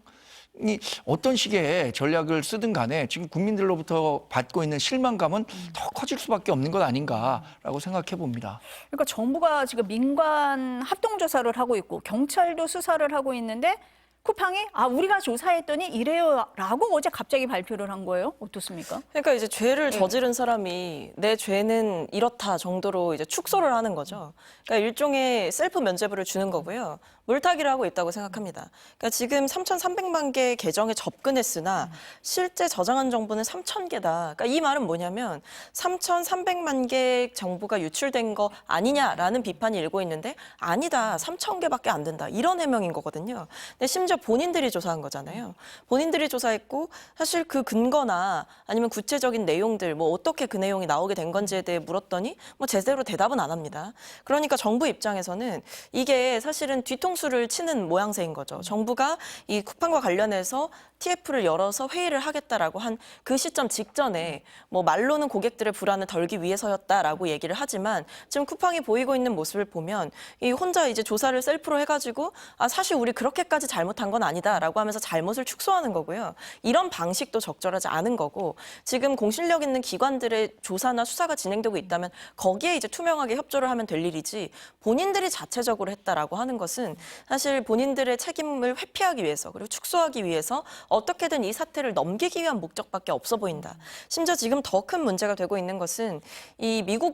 어떤 식의 전략을 쓰든 간에 지금 국민들로부터 받고 있는 실망감은 더 커질 수밖에 없는 것 아닌가라고 생각해 봅니다. 그러니까 정부가 지금 민관 합동조사를 하고 있고 경찰도 수사를 하고 있는데 쿠팡이 우리가 조사했더니 이래요라고 어제 갑자기 발표를 한 거예요. 어떻습니까? 그러니까 이제 죄를 저지른 사람이 내 죄는 이렇다 정도로 이제 축소를 하는 거죠. 그러니까 일종의 셀프 면죄부를 주는 거고요. 물타기를 하고 있다고 생각합니다. 그러니까 지금 3,300만 개 계정에 접근했으나 실제 저장한 정보는 3,000개다. 그러니까 이 말은 뭐냐면 3,300만 개 정보가 유출된 거 아니냐라는 비판이 일고 있는데 아니다. 3,000개밖에 안 된다. 이런 해명인 거거든요. 근데 심지어 본인들이 조사한 거잖아요. 본인들이 조사했고 사실 그 근거나 아니면 구체적인 내용들 뭐 어떻게 그 내용이 나오게 된 건지에 대해 물었더니 뭐 제대로 대답은 안 합니다. 그러니까 정부 입장에서는 이게 사실은 뒤통수를 치는 모양새인 거죠. 정부가 이 쿠팡과 관련해서 TF를 열어서 회의를 하겠다라고 한 그 시점 직전에 뭐 말로는 고객들의 불안을 덜기 위해서였다라고 얘기를 하지만 지금 쿠팡이 보이고 있는 모습을 보면 이 혼자 이제 조사를 셀프로 해가지고 사실 우리 그렇게까지 잘못한 건 아니다라고 하면서 잘못을 축소하는 거고요. 이런 방식도 적절하지 않은 거고 지금 공신력 있는 기관들의 조사나 수사가 진행되고 있다면 거기에 이제 투명하게 협조를 하면 될 일이지 본인들이 자체적으로 했다라고 하는 것은 사실 본인들의 책임을 회피하기 위해서 그리고 축소하기 위해서 어떻게든 이 사태를 넘기기 위한 목적밖에 없어 보인다. 심지어 지금 더 큰 문제가 되고 있는 것은 이 미국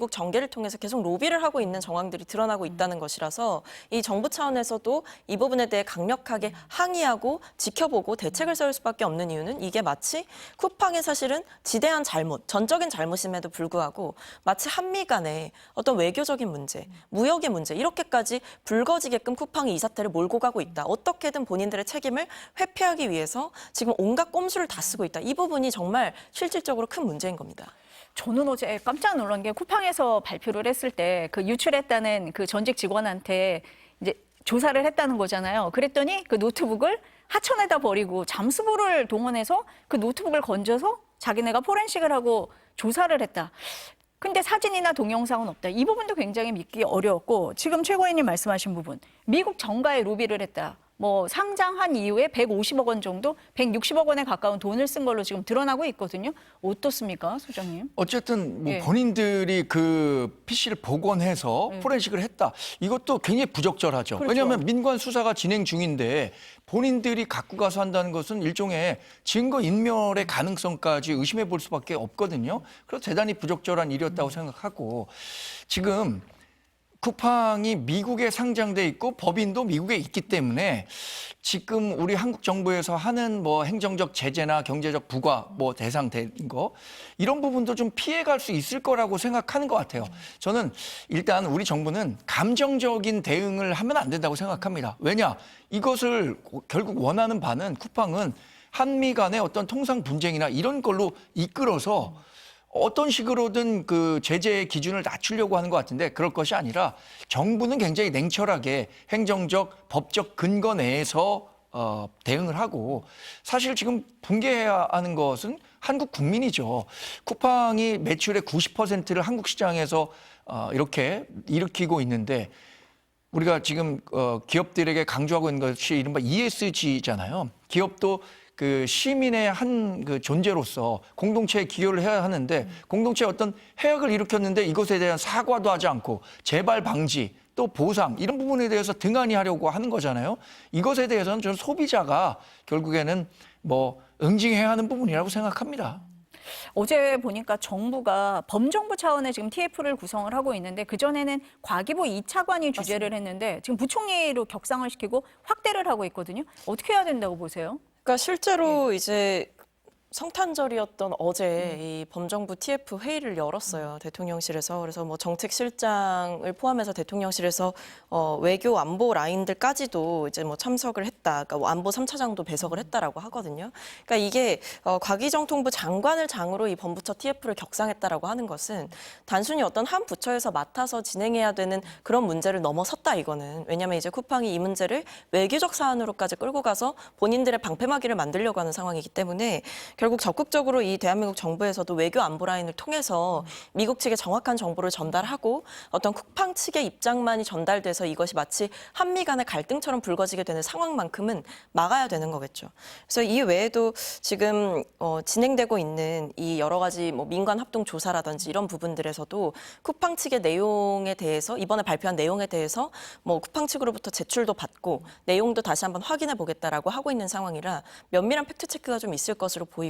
정계를 통해서 계속 로비를 하고 있는 정황들이 드러나고 있다는 것이라서 이 정부 차원에서도 이 부분에 대해 강력하게 항의하고 지켜보고 대책을 세울 수밖에 없는 이유는 이게 마치 쿠팡의 사실은 지대한 잘못, 전적인 잘못임에도 불구하고 마치 한미 간의 어떤 외교적인 문제, 무역의 문제 이렇게까지 불거지게끔 쿠팡이 이 사태를 몰고 가고 있다. 어떻게든 본인들의 책임을 회피하기 위해서 지금 온갖 꼼수를 다 쓰고 있다. 이 부분이 정말 실질적으로 큰 문제인 겁니다. 저는 어제 깜짝 놀란 게 쿠팡에서 발표를 했을 때 그 유출했다는 그 전직 직원한테 이제 조사를 했다는 거잖아요. 그랬더니 그 노트북을 하천에다 버리고 잠수부를 동원해서 그 노트북을 건져서 자기네가 포렌식을 하고 조사를 했다. 근데 사진이나 동영상은 없다. 이 부분도 굉장히 믿기 어려웠고 지금 최고위원님 말씀하신 부분 미국 정가에 로비를 했다. 뭐 상장한 이후에 150억 원 정도, 160억 원에 가까운 돈을 쓴 걸로 지금 드러나고 있거든요. 어떻습니까, 소장님? 어쨌든 뭐 본인들이 그 PC를 복원해서 포렌식을 했다. 이것도 굉장히 부적절하죠. 그렇죠. 왜냐하면 민관 수사가 진행 중인데 본인들이 갖고 가서 한다는 것은 일종의 증거 인멸의 가능성까지 의심해 볼 수밖에 없거든요. 그래서 대단히 부적절한 일이었다고 생각하고 지금 쿠팡이 미국에 상장돼 있고 법인도 미국에 있기 때문에 지금 우리 한국 정부에서 하는 뭐 행정적 제재나 경제적 부과 뭐 대상된 거 이런 부분도 좀 피해갈 수 있을 거라고 생각하는 것 같아요. 저는 일단 우리 정부는 감정적인 대응을 하면 안 된다고 생각합니다. 왜냐? 이것을 결국 원하는 바는 쿠팡은 한미 간의 어떤 통상 분쟁이나 이런 걸로 이끌어서 어떤 식으로든 그 제재 기준을 낮추려고 하는 것 같은데 그럴 것이 아니라 정부는 굉장히 냉철하게 행정적, 법적 근거 내에서 대응을 하고 사실 지금 붕괴해야 하는 것은 한국 국민이죠. 쿠팡이 매출의 90%를 한국 시장에서 이렇게 일으키고 있는데 우리가 지금 기업들에게 강조하고 있는 것이 이른바 ESG잖아요. 기업도 그 시민의 한 그 존재로서 공동체에 기여를 해야 하는데 공동체에 어떤 해악을 일으켰는데 이것에 대한 사과도 하지 않고 재발 방지 또 보상 이런 부분에 대해서 등한히 하려고 하는 거잖아요. 이것에 대해서는 저는 소비자가 결국에는 뭐 응징해야 하는 부분이라고 생각합니다. 어제 보니까 정부가 범정부 차원의 지금 TF를 구성을 하고 있는데 그전에는 과기부 2차관이 주재를 했는데 지금 부총리로 격상을 시키고 확대를 하고 있거든요. 어떻게 해야 된다고 보세요? 그러니까 실제로 이제 성탄절이었던 어제 이 범정부 TF 회의를 열었어요. 대통령실에서. 그래서 뭐 정책실장을 포함해서 대통령실에서 외교 안보 라인들까지도 이제 뭐 참석을 했다. 그러니까 뭐 안보 3차장도 배석을 했다라고 하거든요. 그러니까 이게 과기정통부 장관을 장으로 이 범부처 TF를 격상했다라고 하는 것은 단순히 어떤 한 부처에서 맡아서 진행해야 되는 그런 문제를 넘어섰다 이거는. 왜냐하면 이제 쿠팡이 이 문제를 외교적 사안으로까지 끌고 가서 본인들의 방패막이를 만들려고 하는 상황이기 때문에 결국 적극적으로 이 대한민국 정부에서도 외교 안보 라인을 통해서 미국 측에 정확한 정보를 전달하고 어떤 쿠팡 측의 입장만이 전달돼서 이것이 마치 한미 간의 갈등처럼 불거지게 되는 상황만큼은 막아야 되는 거겠죠. 그래서 이 외에도 지금 진행되고 있는 이 여러 가지 뭐 민관 합동 조사라든지 이런 부분들에서도 쿠팡 측의 내용에 대해서 이번에 발표한 내용에 대해서 뭐 쿠팡 측으로부터 제출도 받고 내용도 다시 한번 확인해 보겠다라고 하고 있는 상황이라 면밀한 팩트 체크가 좀 있을 것으로 보이고요.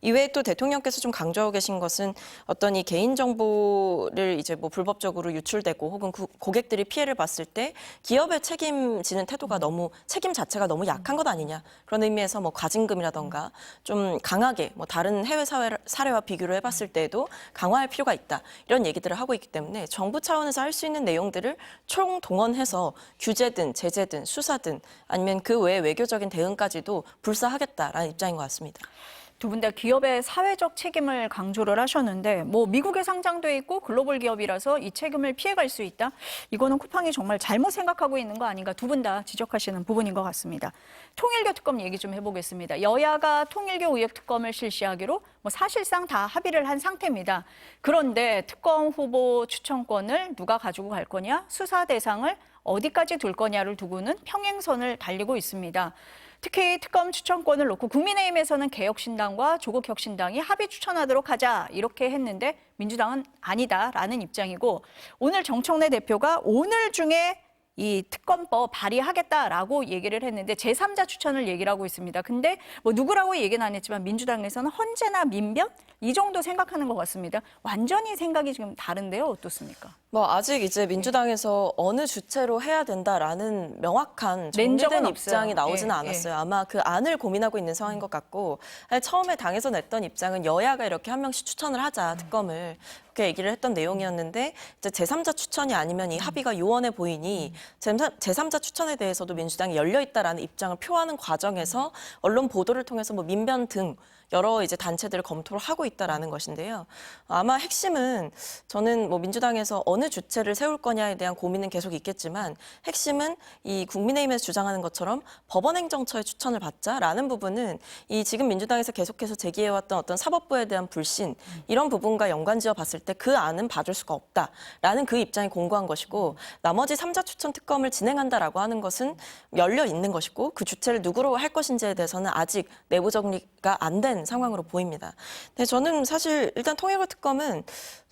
이외에 또 대통령께서 좀 강조하고 계신 것은 어떤 이 개인 정보를 이제 뭐 불법적으로 유출되고 혹은 고객들이 피해를 봤을 때 기업의 책임지는 태도가 너무 책임 자체가 너무 약한 것 아니냐 그런 의미에서 뭐 과징금이라던가 좀 강하게 뭐 다른 해외 사례와 비교를 해봤을 때에도 강화할 필요가 있다 이런 얘기들을 하고 있기 때문에 정부 차원에서 할 수 있는 내용들을 총동원해서 규제든 제재든 수사든 아니면 그 외에 외교적인 대응까지도 불사하겠다라는 입장인 것 같습니다. 두 분 다 기업의 사회적 책임을 강조를 하셨는데 뭐 미국에 상장돼 있고 글로벌 기업이라서 이 책임을 피해갈 수 있다. 이거는 쿠팡이 정말 잘못 생각하고 있는 거 아닌가 두 분 다 지적하시는 부분인 것 같습니다. 통일교 특검 얘기 좀 해보겠습니다. 여야가 통일교 의혹 특검을 실시하기로 뭐 사실상 다 합의를 한 상태입니다. 그런데 특검 후보 추천권을 누가 가지고 갈 거냐, 수사 대상을 어디까지 둘 거냐를 두고는 평행선을 달리고 있습니다. 특히 특검 추천권을 놓고 국민의힘에서는 개혁신당과 조국혁신당이 합의 추천하도록 하자 이렇게 했는데 민주당은 아니다라는 입장이고 오늘 정청래 대표가 오늘 중에 이 특검법 발의하겠다라고 얘기를 했는데 제3자 추천을 얘기를 하고 있습니다. 근데 뭐 누구라고 얘기는 안 했지만 민주당에서는 헌재나 민변 이 정도 생각하는 것 같습니다. 완전히 생각이 지금 다른데요. 어떻습니까? 뭐 아직 이제 민주당에서 어느 주체로 해야 된다라는 명확한 낸 적은 정리된 없어요. 입장이 나오지는 예, 않았어요. 아마 그 안을 고민하고 있는 상황인 것 같고 처음에 당에서 냈던 입장은 여야가 이렇게 한 명씩 추천을 하자 특검을 그렇게 얘기를 했던 내용이었는데 이제 제3자 추천이 아니면 이 합의가 요원해 보이니 제3자 추천에 대해서도 민주당이 열려 있다라는 입장을 표하는 과정에서 언론 보도를 통해서 뭐 민변 등 여러 이제 단체들을 검토를 하고 있다라는 것인데요. 아마 핵심은 저는 뭐 민주당에서 어느 주체를 세울 거냐에 대한 고민은 계속 있겠지만 핵심은 이 국민의힘에서 주장하는 것처럼 법원행정처의 추천을 받자라는 부분은 이 지금 민주당에서 계속해서 제기해왔던 어떤 사법부에 대한 불신 이런 부분과 연관지어 봤을 때 그 안은 봐줄 수가 없다라는 그 입장이 공고한 것이고 나머지 3자 추천 특검을 진행한다라고 하는 것은 열려 있는 것이고 그 주체를 누구로 할 것인지에 대해서는 아직 내부 정리가 안 된 상황으로 보입니다. 근데 저는 사실 일단 통일교 특검은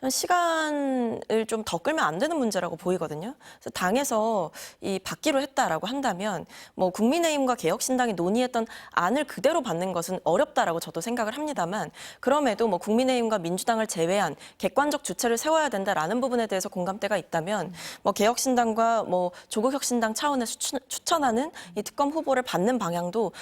시간을 좀 더 끌면 안 되는 문제라고 보이거든요. 그래서 당에서 이 받기로 했다라고 한다면 뭐 국민의힘과 개혁신당이 논의했던 안을 그대로 받는 것은 어렵다라고 저도 생각을 합니다만 그럼에도 뭐 국민의힘과 민주당을 제외한 객관적 주체를 세워야 된다라는 부분에 대해서 공감대가 있다면 뭐 개혁신당과 뭐 조국혁신당 차원에서 추천하는 이 특검 후보를 받는 방향도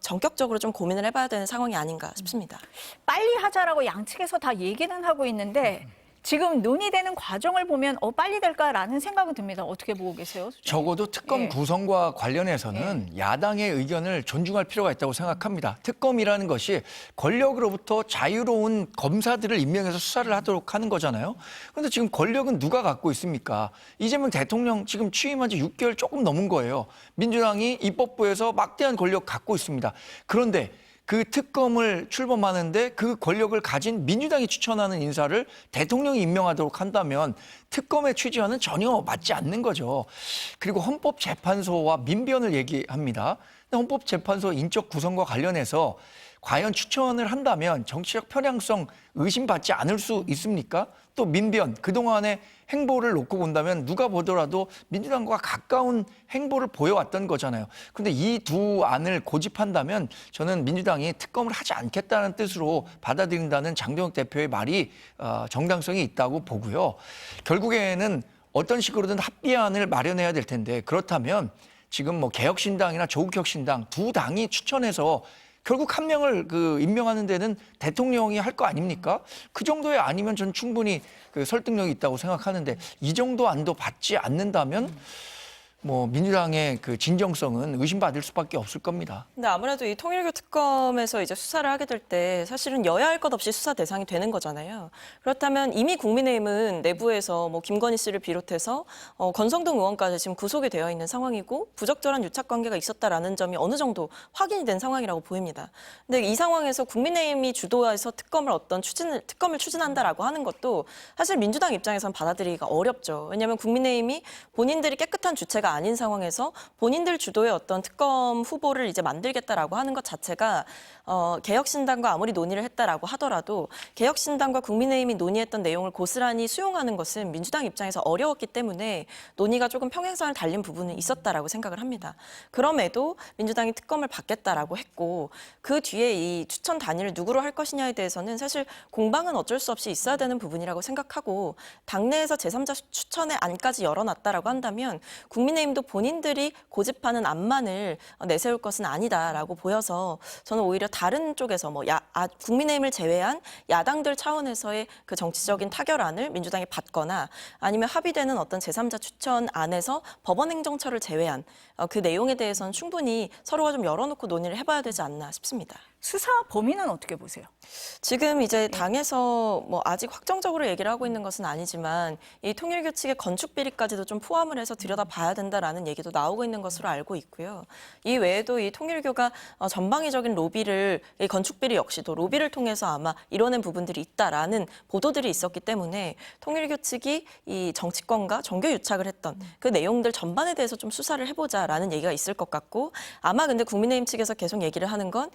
전격적으로 좀 고민을 해봐야 되는 상황이 아닌가 싶습니다. 빨리 하자라고 양측에서 다 얘기는 하고 있는데 지금 논의되는 과정을 보면 빨리 될까라는 생각은 듭니다. 어떻게 보고 계세요? 적어도 특검 예. 구성과 관련해서는 야당의 의견을 존중할 필요가 있다고 생각합니다. 특검이라는 것이 권력으로부터 자유로운 검사들을 임명해서 수사를 하도록 하는 거잖아요. 그런데 지금 권력은 누가 갖고 있습니까? 이재명 대통령 지금 취임한 지 6개월 조금 넘은 거예요. 민주당이 입법부에서 막대한 권력 갖고 있습니다. 그런데 그 특검을 출범하는데 그 권력을 가진 민주당이 추천하는 인사를 대통령이 임명하도록 한다면 특검의 취지와는 전혀 맞지 않는 거죠. 그리고 헌법재판소와 민변을 얘기합니다. 헌법재판소 인적 구성과 관련해서 과연 추천을 한다면 정치적 편향성 의심받지 않을 수 있습니까? 또 민변, 그동안의 행보를 놓고 본다면 누가 보더라도 민주당과 가까운 행보를 보여왔던 거잖아요. 그런데 이 두 안을 고집한다면 저는 민주당이 특검을 하지 않겠다는 뜻으로 받아들인다는 장동혁 대표의 말이 정당성이 있다고 보고요. 결국에는 어떤 식으로든 합의안을 마련해야 될 텐데 그렇다면 지금 뭐 개혁신당이나 조국혁신당 두 당이 추천해서 결국 한 명을 임명하는 데는 대통령이 할 거 아닙니까? 그 정도의 아니면 전 충분히 설득력이 있다고 생각하는데 이 정도 안도 받지 않는다면 뭐 민주당의 진정성은 의심받을 수밖에 없을 겁니다. 근데 아무래도 이 통일교 특검에서 이제 수사를 하게 될 때 사실은 여야 할 것 없이 수사 대상이 되는 거잖아요. 그렇다면 이미 국민의힘은 내부에서 뭐 김건희 씨를 비롯해서 권성동 의원까지 지금 구속이 되어 있는 상황이고 부적절한 유착 관계가 있었다라는 점이 어느 정도 확인이 된 상황이라고 보입니다. 근데 이 상황에서 국민의힘이 주도해서 특검을 추진한다라고 하는 것도 사실 민주당 입장에서는 받아들이기가 어렵죠. 왜냐하면 국민의힘이 본인들이 깨끗한 주체가 아닌 상황에서 본인들 주도의 어떤 특검 후보를 이제 만들겠다라고 하는 것 자체가 개혁신당과 아무리 논의를 했다라고 하더라도 개혁신당과 국민의힘이 논의했던 내용을 고스란히 수용하는 것은 민주당 입장에서 어려웠기 때문에 논의가 조금 평행선을 달린 부분은 있었다라고 생각을 합니다. 그럼에도 민주당이 특검을 받겠다라고 했고 그 뒤에 이 추천 단일을 누구로 할 것이냐에 대해서는 사실 공방은 어쩔 수 없이 있어야 되는 부분이라고 생각하고 당내에서 제3자 추천의 안까지 열어놨다라고 한다면 국민의힘도 본인들이 고집하는 안만을 내세울 것은 아니다라고 보여서 저는 오히려 다른 쪽에서 국민의힘을 제외한 야당들 차원에서의 그 정치적인 타결안을 민주당이 받거나 아니면 합의되는 어떤 제3자 추천 안에서 법원행정처를 제외한 그 내용에 대해서는 충분히 서로가 좀 열어놓고 논의를 해봐야 되지 않나 싶습니다. 수사 범위는 어떻게 보세요? 지금 이제 당에서 뭐 아직 확정적으로 얘기를 하고 있는 것은 아니지만 이 통일교 측의 건축 비리까지도 좀 포함을 해서 들여다봐야 된다라는 얘기도 나오고 있는 것으로 알고 있고요. 이 외에도 이 통일교가 전방위적인 로비를 이 건축 비리 역시도 로비를 통해서 아마 이뤄낸 부분들이 있다라는 보도들이 있었기 때문에 통일교 측이 이 정치권과 정교 유착을 했던 그 내용들 전반에 대해서 좀 수사를 해보자라는 얘기가 있을 것 같고 아마 근데 국민의힘 측에서 계속 얘기를 하는 건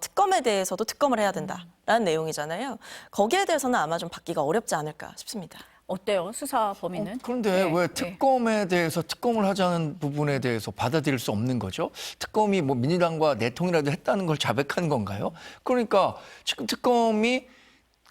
특검에 대해서도 특검을 해야 된다라는 내용이잖아요. 거기에 대해서는 아마 좀 받기가 어렵지 않을까 싶습니다. 어때요? 수사 범위는? 그런데 네, 왜 네. 특검에 대해서 특검을 하자는 부분에 대해서 받아들일 수 없는 거죠? 특검이 뭐 민주당과 내통이라도 했다는 걸 자백한 건가요? 그러니까 지금 특검이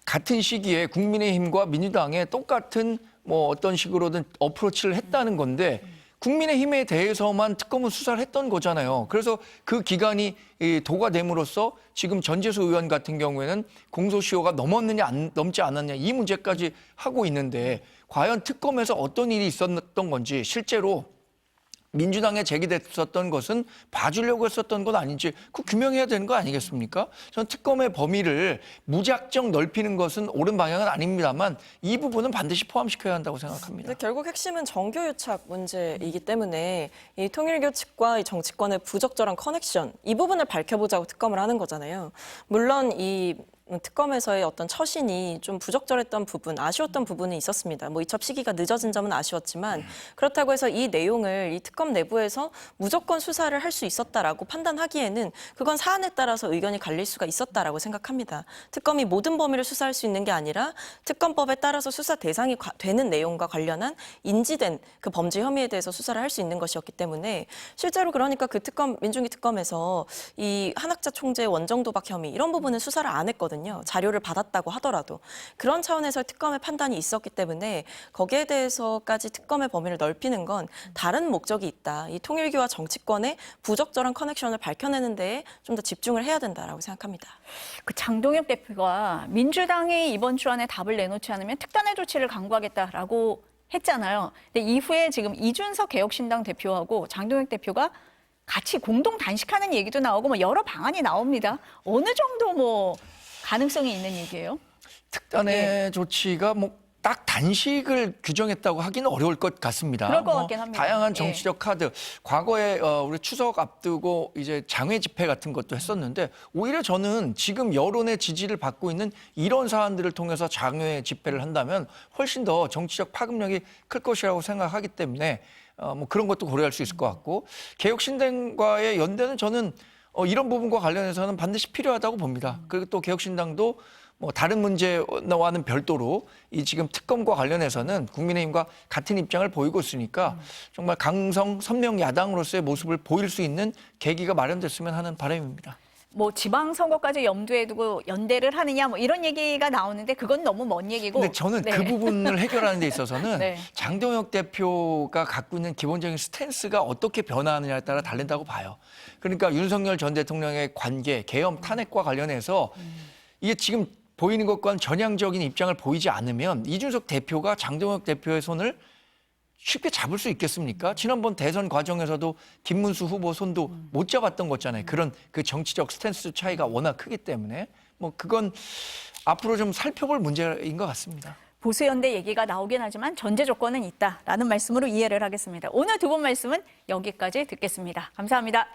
같은 시기에 국민의힘과 민주당에 똑같은 뭐 어떤 식으로든 어프로치를 했다는 건데 국민의힘에 대해서만 특검은 수사를 했던 거잖아요. 그래서 그 기간이 도과됨으로써 지금 전재수 의원 같은 경우에는 공소시효가 넘지 않았냐 이 문제까지 하고 있는데 과연 특검에서 어떤 일이 있었던 건지 실제로 민주당에 제기됐었던 것은 봐주려고 했었던 건 아닌지 그 규명해야 되는 거 아니겠습니까? 저는 특검의 범위를 무작정 넓히는 것은 옳은 방향은 아닙니다만 이 부분은 반드시 포함시켜야 한다고 생각합니다. 근데 결국 핵심은 정교유착 문제이기 때문에 이 통일교 측과 이 정치권의 부적절한 커넥션 이 부분을 밝혀보자고 특검을 하는 거잖아요. 물론 이 특검에서의 어떤 처신이 좀 부적절했던 부분, 아쉬웠던 부분이 있었습니다. 뭐 이첩 시기가 늦어진 점은 아쉬웠지만 그렇다고 해서 이 내용을 이 특검 내부에서 무조건 수사를 할 수 있었다라고 판단하기에는 그건 사안에 따라서 의견이 갈릴 수가 있었다라고 생각합니다. 특검이 모든 범위를 수사할 수 있는 게 아니라 특검법에 따라서 수사 대상이 되는 내용과 관련한 인지된 그 범죄 혐의에 대해서 수사를 할 수 있는 것이었기 때문에 실제로 그러니까 그 특검 민중기 특검에서 이 한학자 총재의 원정도박 혐의 이런 부분은 수사를 안 했거든요. 자료를 받았다고 하더라도 그런 차원에서 특검의 판단이 있었기 때문에 거기에 대해서까지 특검의 범위를 넓히는 건 다른 목적이 있다. 이 통일교와 정치권의 부적절한 커넥션을 밝혀내는 데에 좀 더 집중을 해야 된다라고 생각합니다. 그 장동혁 대표가 민주당이 이번 주 안에 답을 내놓지 않으면 특단의 조치를 강구하겠다라고 했잖아요. 근데 이후에 지금 이준석 개혁신당 대표하고 장동혁 대표가 같이 공동 단식하는 얘기도 나오고 뭐 여러 방안이 나옵니다. 어느 정도 뭐 가능성이 있는 얘기예요? 특단의 조치가 뭐 딱 단식을 규정했다고 하기는 어려울 것 같습니다. 그럴 것 같긴 합니다. 다양한 정치적 카드. 과거에 우리 추석 앞두고 이제 장외 집회 같은 것도 했었는데 오히려 저는 지금 여론의 지지를 받고 있는 이런 사안들을 통해서 장외 집회를 한다면 훨씬 더 정치적 파급력이 클 것이라고 생각하기 때문에 뭐 그런 것도 고려할 수 있을 것 같고 개혁신당과의 연대는 저는 이런 부분과 관련해서는 반드시 필요하다고 봅니다. 그리고 또 개혁신당도 뭐 다른 문제와는 별도로 이 지금 특검과 관련해서는 국민의힘과 같은 입장을 보이고 있으니까 정말 강성 선명 야당으로서의 모습을 보일 수 있는 계기가 마련됐으면 하는 바람입니다. 뭐 지방선거까지 염두에 두고 연대를 하느냐 뭐 이런 얘기가 나오는데 그건 너무 먼 얘기고. 근데 저는 그 부분을 해결하는 데 있어서는 네. 장동혁 대표가 갖고 있는 기본적인 스탠스가 어떻게 변화하느냐에 따라 다른다고 봐요. 그러니까 윤석열 전 대통령의 관계, 계엄, 탄핵과 관련해서 이게 지금 보이는 것과는 전향적인 입장을 보이지 않으면 이준석 대표가 장동혁 대표의 손을 쉽게 잡을 수 있겠습니까? 지난번 대선 과정에서도 김문수 후보 손도 못 잡았던 거잖아요. 그런 그 정치적 스탠스 차이가 워낙 크기 때문에 뭐 그건 앞으로 좀 살펴볼 문제인 것 같습니다. 보수연대 얘기가 나오긴 하지만 전제 조건은 있다라는 말씀으로 이해를 하겠습니다. 오늘 두 분 말씀은 여기까지 듣겠습니다. 감사합니다.